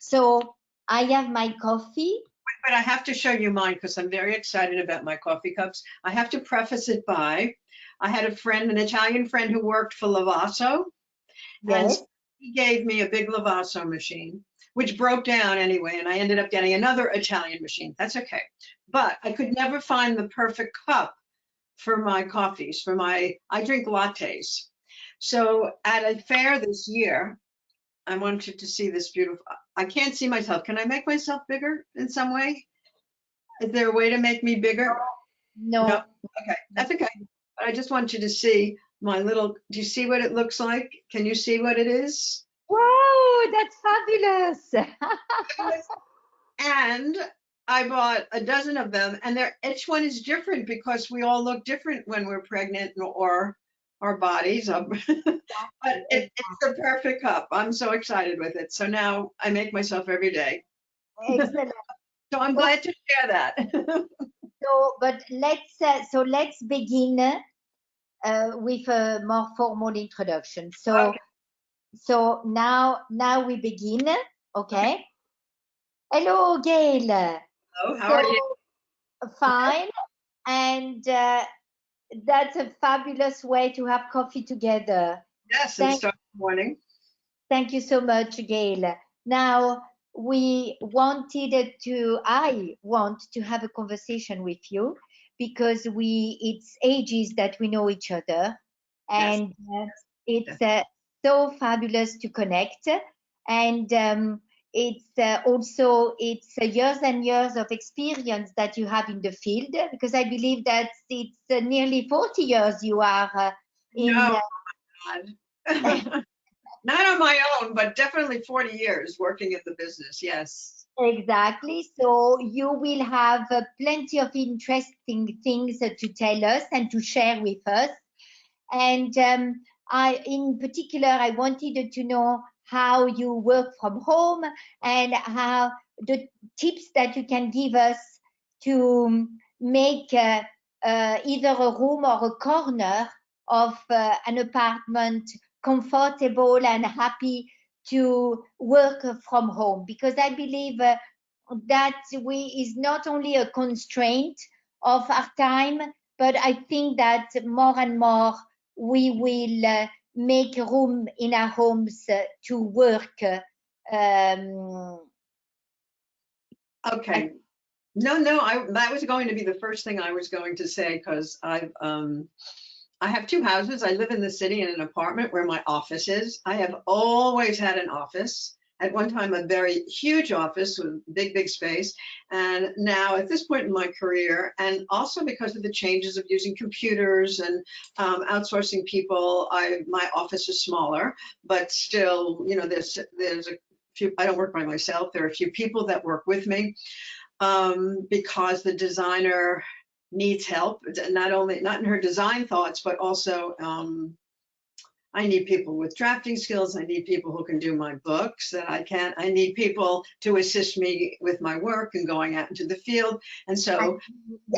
So I have my coffee. But I have to show you mine because I'm very excited about my coffee cups. I have to preface it by, I had a friend, an Italian friend who worked for Lavasso, and Yes. he gave me a big Lavasso machine, which broke down anyway, and I ended up getting another Italian machine. That's okay. But I could never find the perfect cup for my coffees, I drink lattes. So at a fair this year, I wanted to see this beautiful, I can't see myself. Can I make myself bigger in some way? Is there a way to make me bigger? No. No. Okay, that's okay. I just want you to see my little, do you see what it looks like? Can you see what it is? Wow, that's fabulous. And I bought a dozen of them, and each one is different because we all look different when we're pregnant or our bodies. But it's the perfect cup. I'm so excited with it. So now I make myself every day. Excellent. So I'm glad to share that. But let's begin with a more formal introduction. Okay. So now we begin. Okay. Hello, Gail. Hello, how are you? Fine, and that's a fabulous way to have coffee together. Yes, and start the morning. Thank you so much, Gail. Now, I want to have a conversation with you because it's ages that we know each other, and it's so fabulous to connect. And it's years and years of experience that you have in the field, because I believe that it's nearly 40 years you are in. No, not on my own, but definitely 40 years working in the business. Yes. Exactly. So you will have plenty of interesting things to tell us and to share with us. And in particular, I wanted to know how you work from home and how the tips that you can give us to make either a room or a corner of an apartment comfortable and happy to work from home, because I believe that is not only a constraint of our time, but I think that more and more we will make room in our homes to work. Okay. No, that was going to be the first thing I was going to say, because I have two houses. I live in the city in an apartment where my office is. I have always had an office. At one time, a very huge office with big space. And now at this point in my career, and also because of the changes of using computers and outsourcing people, my office is smaller, but still, there's a few, I don't work by myself. There are a few people that work with me because the designer needs help, not in her design thoughts, but also I need people with drafting skills. I need people who can do my books that I can't. I need people to assist me with my work and going out into the field. And so,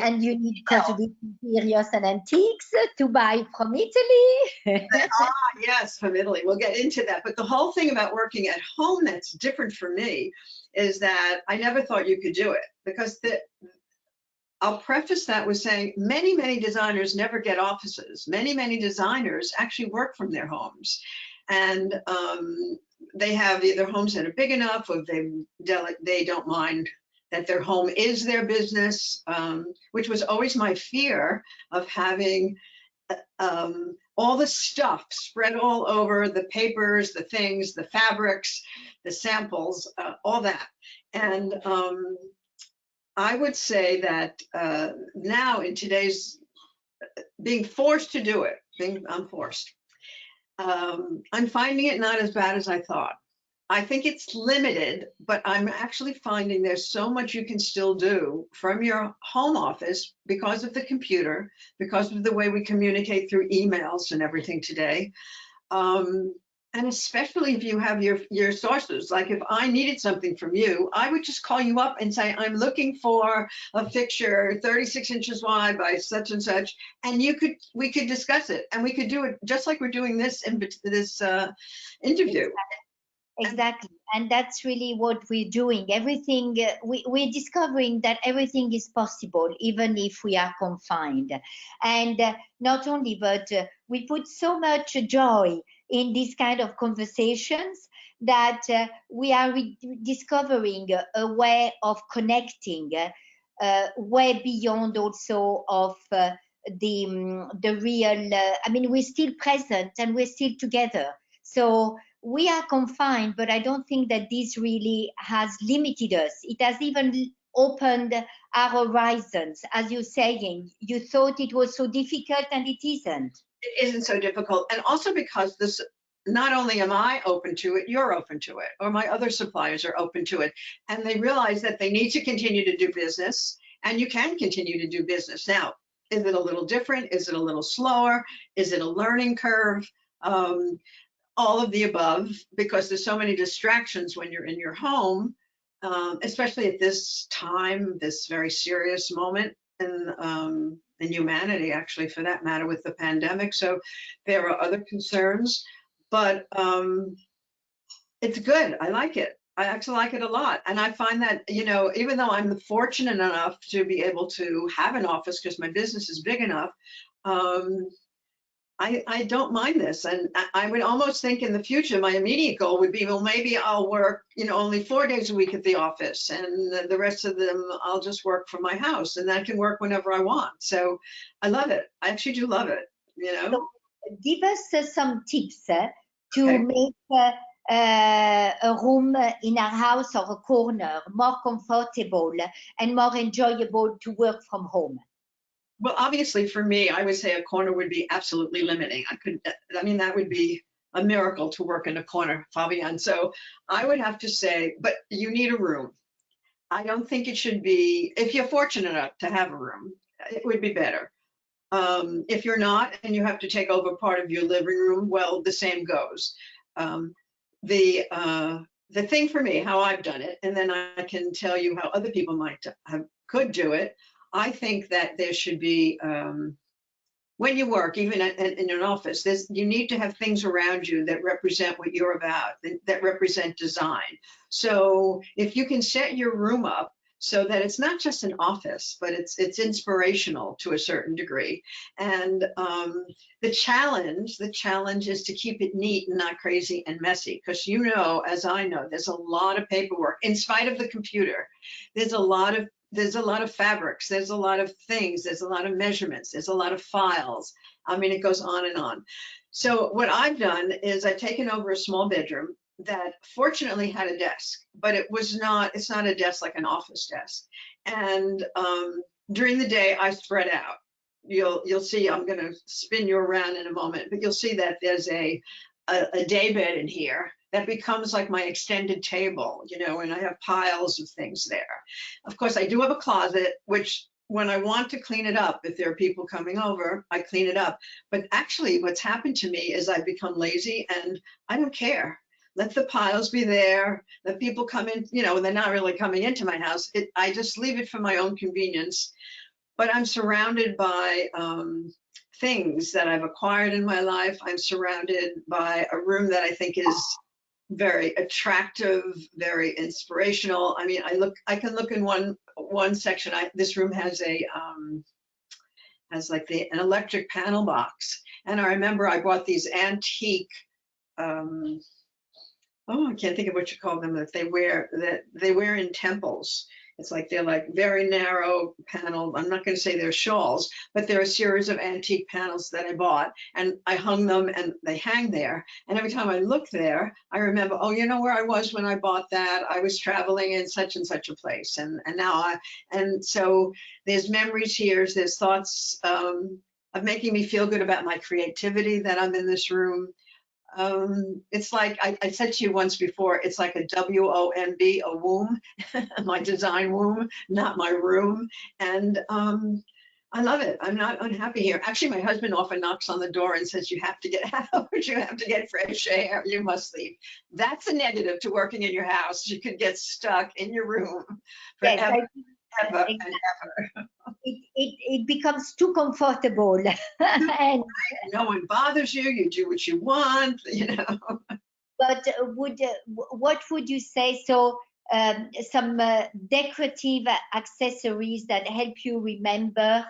and you need Cosulich interiors and antiques to buy from Italy. Yes, from Italy. We'll get into that. But the whole thing about working at home that's different for me is that I never thought you could do it, because I'll preface that with saying many designers never get offices. Many designers actually work from their homes, and they have either homes that are big enough, or they don't mind that their home is their business, which was always my fear of having all the stuff spread all over the papers, the things, the fabrics, the samples, all that. And I would say that now in today's being forced to do it, I'm forced. I'm finding it not as bad as I thought. I think it's limited, but I'm actually finding there's so much you can still do from your home office because of the computer, because of the way we communicate through emails and everything today. And especially if you have your sources, like if I needed something from you, I would just call you up and say, I'm looking for a fixture 36 inches wide by such and such, and we could discuss it, and we could do it just like we're doing this interview. Exactly. And that's really what we're doing. Everything, we're discovering that everything is possible, even if we are confined. And not only, but we put so much joy in these kind of conversations that we are discovering a way of connecting way beyond also of the real, I mean, we're still present and we're still together. So we are confined, but I don't think that this really has limited us. It has even opened our horizons. As you're saying, you thought it was so difficult and it isn't. It isn't so difficult. And also because this, not only am I open to it, you're open to it, or my other suppliers are open to it. And they realize that they need to continue to do business, and you can continue to do business. Now, is it a little different? Is it a little slower? Is it a learning curve? All of the above, because there's so many distractions when you're in your home, especially at this time, this very serious moment in humanity, actually, for that matter, with the pandemic. So there are other concerns, but it's good. I like it. I actually like it a lot. And I find that, you know, even though I'm fortunate enough to be able to have an office because my business is big enough, I don't mind this. And I would almost think in the future, my immediate goal would be, well, maybe I'll work, you know, only 4 days a week at the office, and the rest of them I'll just work from my house, and I can work whenever I want. So I love it. I actually do love it, you know. So give us some tips to Okay. make a room in our house or a corner more comfortable and more enjoyable to work from home. Well, obviously for me, I would say a corner would be absolutely limiting. I mean, that would be a miracle to work in a corner, Fabienne. So I would have to say, but you need a room. I don't think it should be, if you're fortunate enough to have a room, it would be better. If you're not and you have to take over part of your living room, well, the same goes. Um, the thing for me, how I've done it, and then I can tell you how other people could do it. I think that there should be, when you work, even in an office, you need to have things around you that represent what you're about, that represent design. So if you can set your room up so that it's not just an office, but it's inspirational to a certain degree. And the challenge is to keep it neat and not crazy and messy, because you know, as I know, there's a lot of paperwork. In spite of the computer, there's a lot of fabrics, there's a lot of things, there's a lot of measurements, there's a lot of files. I mean, it goes on and on. So what I've done is I've taken over a small bedroom that fortunately had a desk, but it's not a desk like an office desk. And during the day, I spread out. You'll see, I'm gonna spin you around in a moment, but you'll see that there's a day bed in here that becomes like my extended table, you know, and I have piles of things there. Of course, I do have a closet, which when I want to clean it up, if there are people coming over, I clean it up. But actually what's happened to me is I've become lazy and I don't care. Let the piles be there. Let people come in, you know, they're not really coming into my house. I just leave it for my own convenience. But I'm surrounded by things that I've acquired in my life. I'm surrounded by a room that I think is very attractive, very inspirational. I mean, I can look in one section. This room has an electric panel box. And I remember I bought these antique, I can't think of what you call them, that they wear in temples. It's like they're like very narrow panel. I'm not going to say they're shawls, but they're a series of antique panels that I bought, and I hung them, and they hang there. And every time I look there, I remember, oh, you know where I was when I bought that? I was traveling in such and such a place, and so there's memories here. There's thoughts of making me feel good about my creativity that I'm in this room. It's like I said to you once before, it's like a WOMB, a womb, my design womb, not my room. And I love it. I'm not unhappy here. Actually, my husband often knocks on the door and says, you have to get out, you have to get fresh air, you must leave. That's a negative to working in your house. You could get stuck in your room forever, Yes, ever, exactly. and ever. It becomes too comfortable. And No one bothers you. You do what you want, you know. But what would you say? So some decorative accessories that help you remember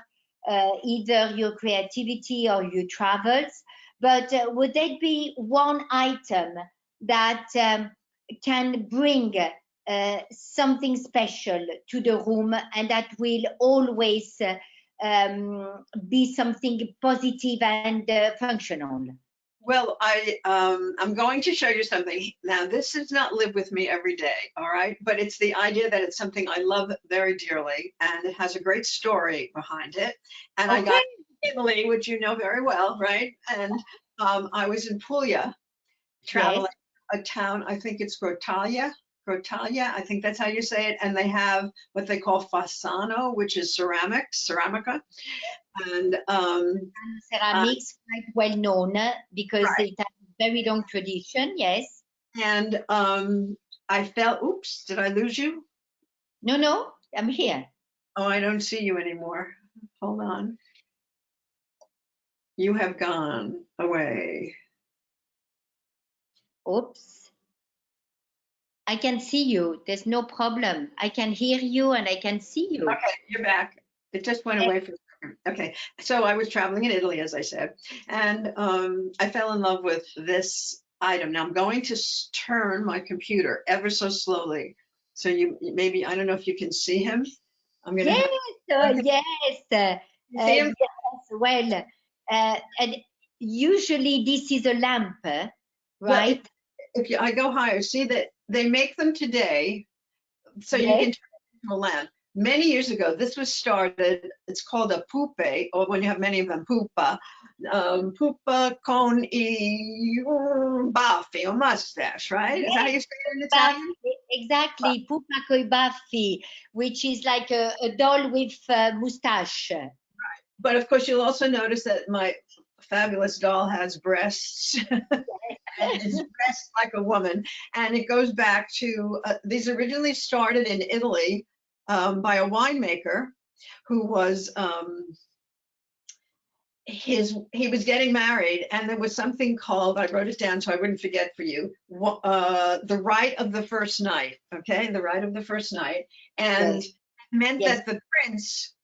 either your creativity or your travels. But would there be one item that can bring something special to the room and that will always be something positive and functional? Well, I'm going to show you something. Now, this does not live with me every day, all right? But it's the idea that it's something I love very dearly, and it has a great story behind it. And I got Italy, which you know very well, right? And I was in Puglia, traveling Yes. a town, I think it's Grottaglia, I think that's how you say it. And they have what they call fasano, which is ceramica. And Ceramics quite well known because right. it has a very long tradition. Yes. And I felt, oops, did I lose you? No, no, I'm here. Oh, I don't see you anymore. Hold on. You have gone away. Oops. I can see you. There's no problem. I can hear you and I can see you. Okay, you're back. It just went away for a second. Okay, so I was traveling in Italy, as I said, and I fell in love with this item. Now I'm going to turn my computer ever so slowly. So you maybe, I don't know if you can see him. I'm gonna Yes, have, okay. yes, You see him? yes. Well, and usually this is a lamp, Well, right? if I go higher, see that they make them today, so you Yes. can turn it into a lamp. Many years ago, this was started, it's called a pupe, or when you have many of them, pupa. Pupa con I baffi, or mustache, right? Is that how Yes, you say it in Italian? baffi, exactly, pupa coi baffi, which is like a doll with mustache. But of course, you'll also notice that my fabulous doll has breasts and is dressed like a woman. And it goes back to, these originally started in Italy by a winemaker who was, he was getting married, and there was something called, I wrote it down so I wouldn't forget for you, the rite of the first night. Okay, the rite of the first night. And Yes, it meant yes, that the prince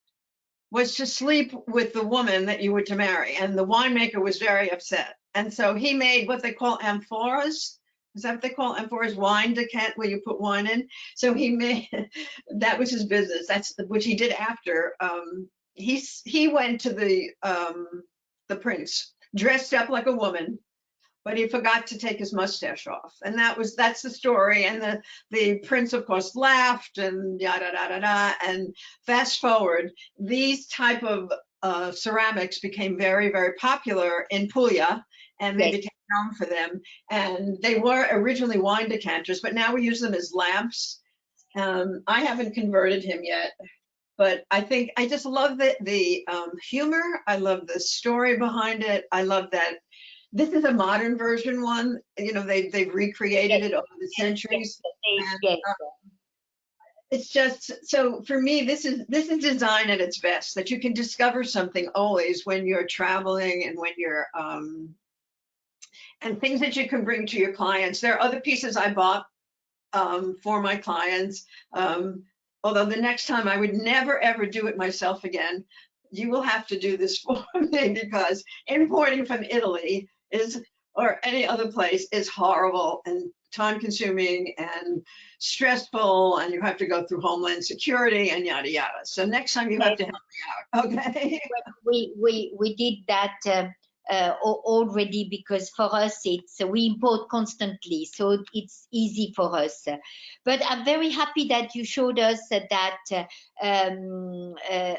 was to sleep with the woman that you were to marry, and the winemaker was very upset. And so he made what they call amphoras. Is that what they call amphoras? Wine decant, where you put wine in. So he made, that was his business. That's which he did after. He went to the prince dressed up like a woman, but he forgot to take his mustache off, and that's the story. And the prince, of course, laughed, and yada da da da. And fast forward, these type of ceramics became very, very popular in Puglia, and they yes. became known for them. And they were originally wine decanters, but now we use them as lamps. I haven't converted him yet, but I think I just love the humor. I love the story behind it. I love that this is a modern version one. You know, they've recreated Yes, it over the yes, yes, centuries. And yes. it's just, so for me, this is design at its best, that you can discover something always when you're traveling, and when you're and things that you can bring to your clients. There are other pieces I bought for my clients. Although the next time I would never ever do it myself again. You will have to do this for me, because importing from Italy is, or any other place, is horrible and time consuming and stressful, and you have to go through Homeland Security and yada yada. So next time you have Yes. to help me out, okay? We did that already, because for us it's we import constantly, so it's easy for us. But I'm very happy that you showed us that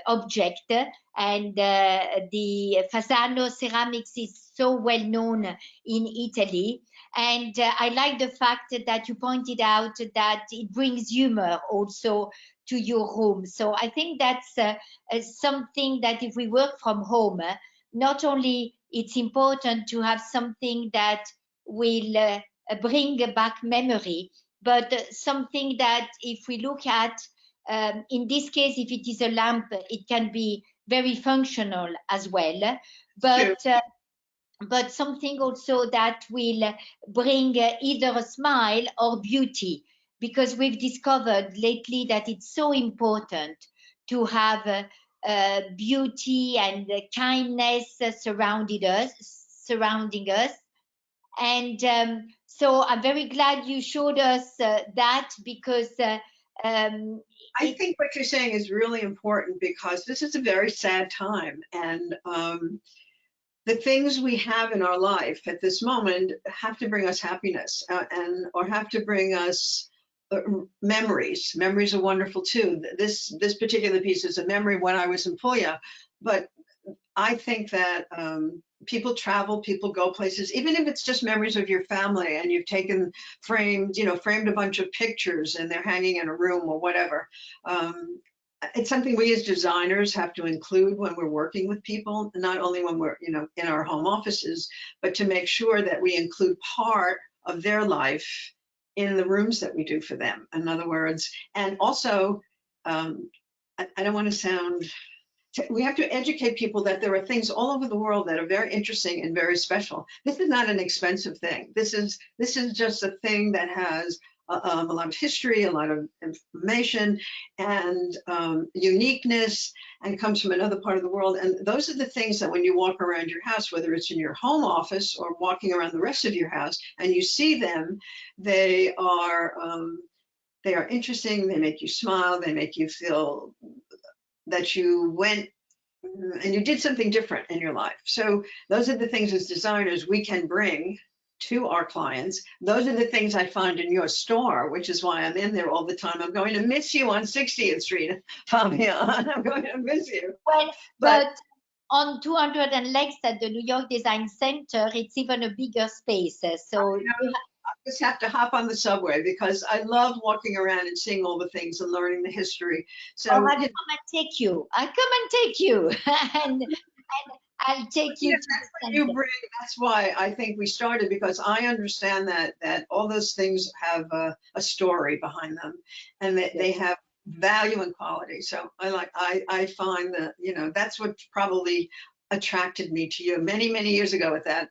object, and the Fasano ceramics is so well known in Italy. And I like the fact that you pointed out that it brings humor also to your room. So I think that's something that if we work from home, not only it's important to have something that will bring back memory, but something that if we look at, in this case, if it is a lamp, it can be very functional as well. True. But but something also that will bring either a smile or beauty, because we've discovered lately that it's so important to have beauty and kindness surrounding us. And so I'm very glad you showed us that, because I think what you're saying is really important because this is a very sad time, and the things we have in our life at this moment have to bring us happiness, and or have to bring us memories. Memories are wonderful too. This particular piece is a memory when I was in Puglia, but I think that people travel, people go places, even if it's just memories of your family and you've taken framed a bunch of pictures and they're hanging in a room or whatever. It's something we as designers have to include when we're working with people, not only when we're, in our home offices, but to make sure that we include part of their life in the rooms that we do for them. In other words, and also, I don't want to sound, we have to educate people that there are things all over the world that are very interesting and very special. This is not an expensive thing. This is just a thing that has a lot of history, a lot of information, and uniqueness, and comes from another part of the world. And those are the things that when you walk around your house, whether it's in your home office or walking around the rest of your house, and you see them, they are interesting. They make you smile. They make you feel that you went and you did something different in your life. So those are the things as designers we can bring to our clients. Those are the things I find in your store, which is why I'm in there all the time. I'm going to miss you on 60th Street, Fabienne. I'm going to miss you. well, but on 200 and Lex at the New York Design Center, it's even a bigger space. So I just have to hop on the subway because I love walking around and seeing all the things and learning the history. So I'll come and take you. I'll come and take you, and I'll take you to that's the what you center. bring. That's why I think we started, because I understand that all those things have a story behind them, and that they have value and quality. So I find that that's what probably attracted me to you many years ago with that.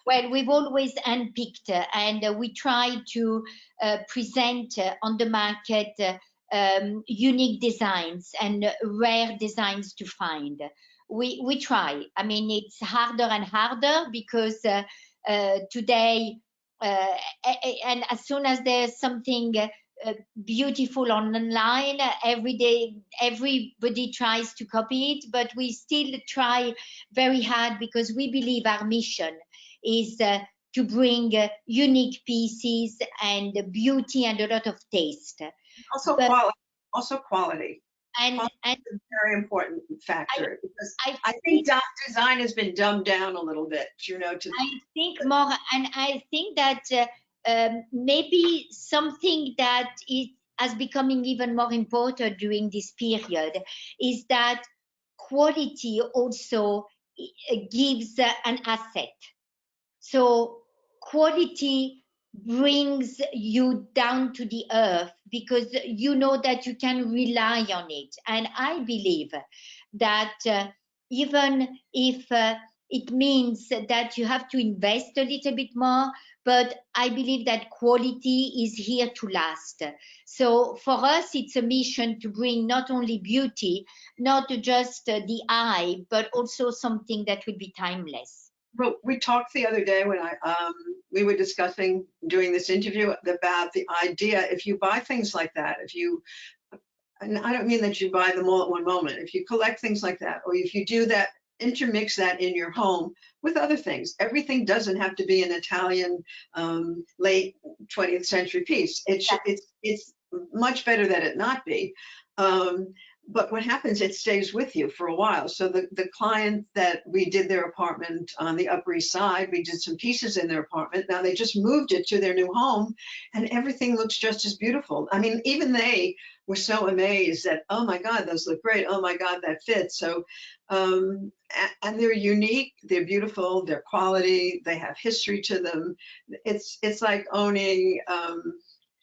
Well, we've always handpicked, and we try to present on the market unique designs and rare designs to find. We try. I mean, it's harder and harder because today, and as soon as there's something beautiful online, every day everybody tries to copy it, but we still try very hard because we believe our mission is to bring unique pieces and beauty and a lot of taste. Also But quality. Also quality. and Quality and is a very important factor, because I I think design has been dumbed down a little bit, I think more, and I think that maybe something that is as becoming even more important during this period is that quality also gives an asset. So quality brings you down to the earth because you know that you can rely on it. And I believe that even if it means that you have to invest a little bit more, but I believe that quality is here to last. So for us, it's a mission to bring not only beauty, not just the eye, but also something that will be timeless. Well, we talked the other day when we were discussing doing this interview about the idea, if you buy things like that, and I don't mean that you buy them all at one moment, if you collect things like that, or if you do that, intermix that in your home with other things. Everything doesn't have to be an Italian late 20th century piece. It's much better that it not be. But what happens, it stays with you for a while. So the client that we did their apartment on the Upper East Side, we did some pieces in their apartment. Now they just moved it to their new home and everything looks just as beautiful. I mean, even they were so amazed that, oh my God, those look great. Oh my God, that fits. So, and they're unique, they're beautiful, they're quality, they have history to them. It's like owning,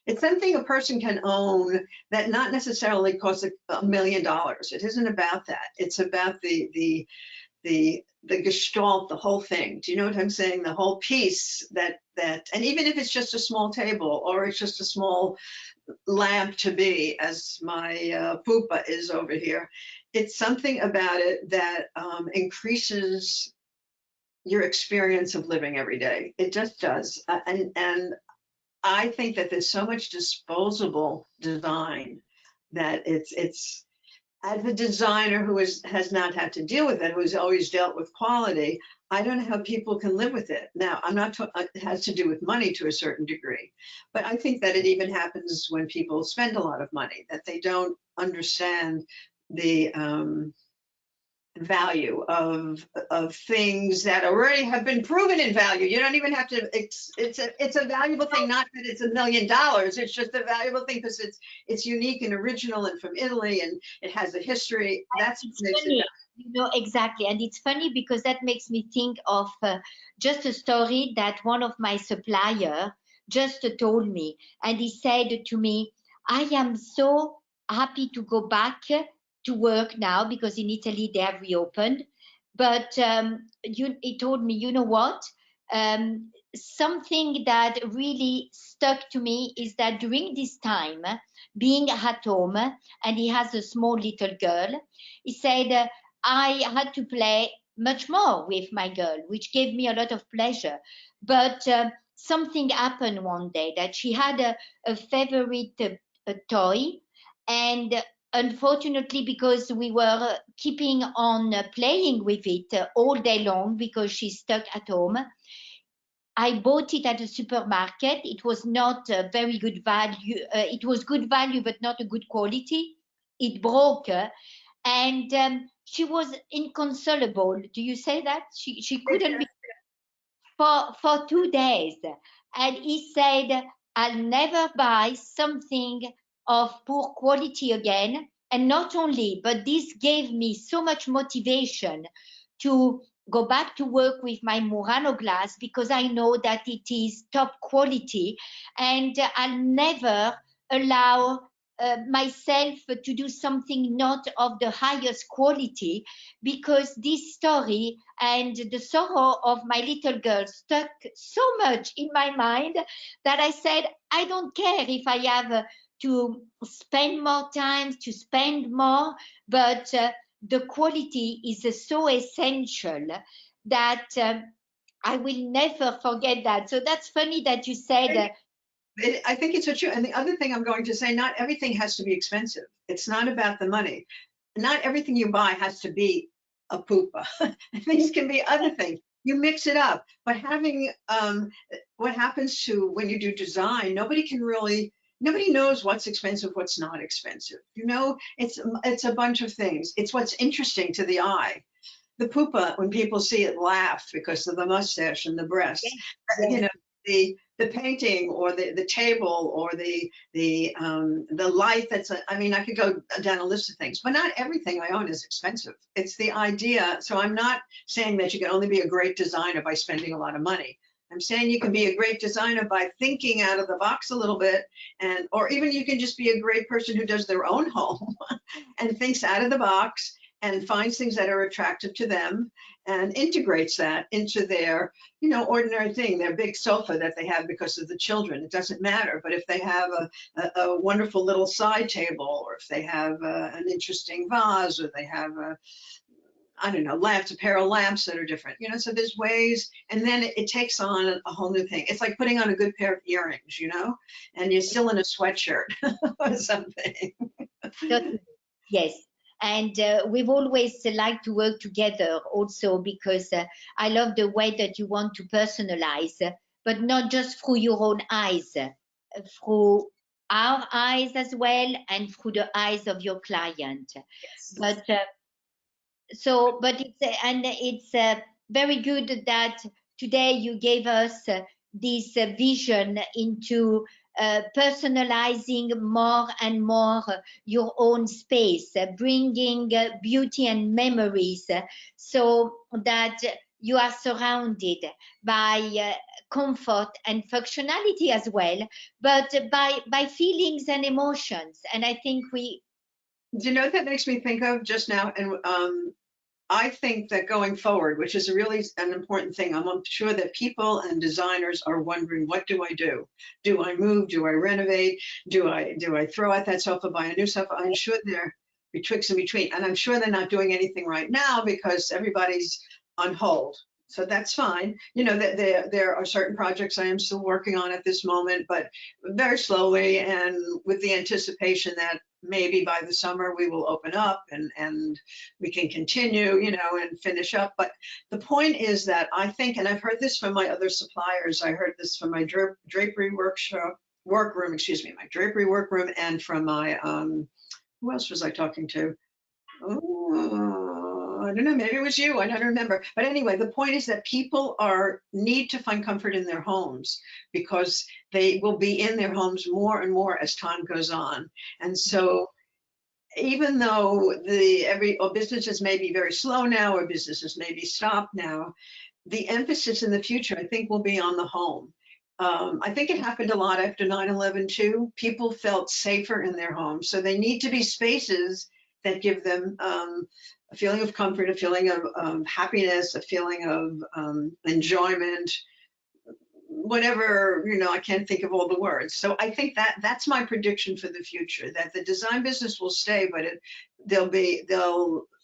it's something a person can own that not necessarily costs $1 million. It isn't about that. It's about the gestalt, the whole thing. Do you know what I'm saying? The whole piece that, and even if it's just a small table or it's just a small lamp to be, as my pupa is over here, it's something about it that increases your experience of living every day. It just does. And I think that there's so much disposable design that it's as a designer who has not had to deal with it, who's always dealt with quality, I don't know how people can live with it. Now, I'm not, it has to do with money to a certain degree, but I think that it even happens when people spend a lot of money, that they don't understand the value of things that already have been proven in value. You don't even have to, it's a valuable thing, not that it's $1 million, it's just a valuable thing because it's unique and original and from Italy and it has a history. That's what makes Funny, it. you know, exactly. And it's funny because that makes me think of just a story that one of my supplier just told me. And he said to me, I am so happy to go back to work now because in Italy they have reopened. But he told me, you know what? Something that really stuck to me is that during this time, being at home, and he has a small little girl, he said, I had to play much more with my girl, which gave me a lot of pleasure. But something happened one day that she had a favorite toy. And unfortunately, because we were keeping on playing with it all day long because she's stuck at home, I bought it at a supermarket. It was not a very good value. It was good value, but not a good quality. It broke, and she was inconsolable. Do you say that? She couldn't be for 2 days. And he said, I'll never buy something of poor quality again. And not only, but this gave me so much motivation to go back to work with my Murano glass because I know that it is top quality and I'll never allow myself to do something not of the highest quality because this story and the sorrow of my little girl stuck so much in my mind that I said, I don't care if I have to spend more time, to spend more, but the quality is so essential that I will never forget that. So that's funny that you said. I think it's so true. And the other thing I'm going to say, not everything has to be expensive. It's not about the money. Not everything you buy has to be a pupa. Things can be other things. You mix it up. But having what happens to when you do design, nobody knows what's expensive, what's not expensive. You know, it's a bunch of things. It's what's interesting to the eye. The pupa, when people see it, laugh because of the mustache and the breasts. Yes. You know, the painting or the table or the light I mean, I could go down a list of things, but not everything I own is expensive. It's the idea. So I'm not saying that you can only be a great designer by spending a lot of money. I'm saying you can be a great designer by thinking out of the box a little bit, or even you can just be a great person who does their own home and thinks out of the box and finds things that are attractive to them and integrates that into their, ordinary thing, their big sofa that they have because of the children. It doesn't matter. But if they have a wonderful little side table, or if they have an interesting vase, or they have I don't know, a pair of lamps that are different, so there's ways, and then it takes on a whole new thing. It's like putting on a good pair of earrings, and you're still in a sweatshirt or something. Yes. And we've always liked to work together also because I love the way that you want to personalize, but not just through your own eyes, through our eyes as well and through the eyes of your client. Yes. But it's very good that today you gave us this vision into personalizing more and more your own space, bringing beauty and memories so that you are surrounded by comfort and functionality as well, but by feelings and emotions. And I think Do you know what that makes me think of just now? And I think that going forward, which is really an important thing, I'm sure that people and designers are wondering, what do I do? Do I move? Do I renovate? Do I throw out that sofa, buy a new sofa? I'm sure there be tricks in between, and I'm sure they're not doing anything right now because everybody's on hold. So that's fine. You know, that there are certain projects I am still working on at this moment, but very slowly and with the anticipation that maybe by the summer we will open up and we can continue, you know, and finish up. But the point is that I think, and I've heard this from my other suppliers, I heard this from my drapery workroom, excuse me, my drapery workroom, and from my, who else was I talking to? Oh, I don't know, maybe it was you, I don't remember. But anyway, the point is that people need to find comfort in their homes because they will be in their homes more and more as time goes on. And so even though businesses may be very slow now or businesses may be stopped now, the emphasis in the future, I think, will be on the home. I think it happened a lot after 9/11 too. People felt safer in their homes. So they need to be spaces that give them a feeling of comfort, a feeling of happiness, a feeling of enjoyment, whatever, you know, I can't think of all the words. So I think that that's my prediction for the future, that the design business will stay, but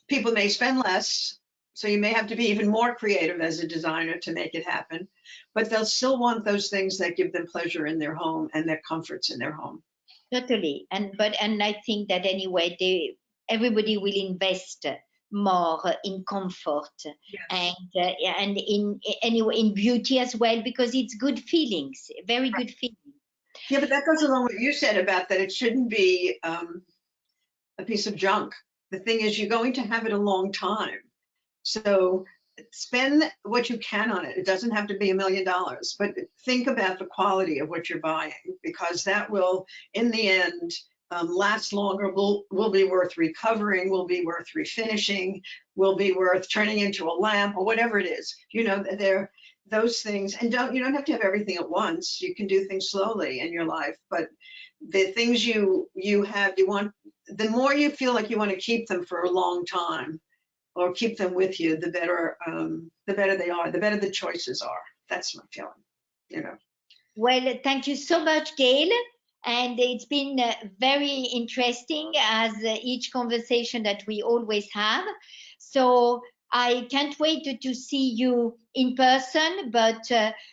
people may spend less. So you may have to be even more creative as a designer to make it happen, but they'll still want those things that give them pleasure in their home and their comforts in their home. Totally. And I think that anyway, everybody will invest more in comfort. Yes. And in beauty as well, because it's good feelings, very good feelings. Yeah, but that goes along with what you said about that it shouldn't be a piece of junk. The thing is, you're going to have it a long time. So spend what you can on it. It doesn't have to be $1 million, but think about the quality of what you're buying, because that will, in the end, last longer, will be worth recovering, will be worth refinishing, will be worth turning into a lamp or whatever it is. You know, they're those things, and you don't have to have everything at once. You can do things slowly in your life, but the things you want, the more you feel like you want to keep them for a long time or keep them with you, the better they are, the better the choices are. That's my feeling, you know. Well, thank you so much, Gail. And it's been very interesting as each conversation that we always have. So I can't wait to see you in person, but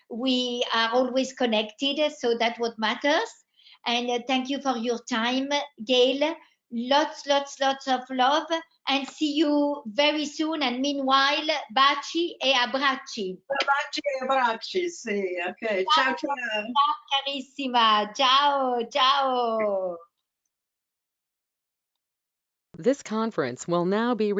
we are always connected, so that's what matters. And thank you for your time, Gail. Lots of love, and see you very soon. And meanwhile, baci e abbracci. Baci e abbracci, sì, ok. Ciao, ciao. Ciao carissima, ciao, ciao. This conference will now be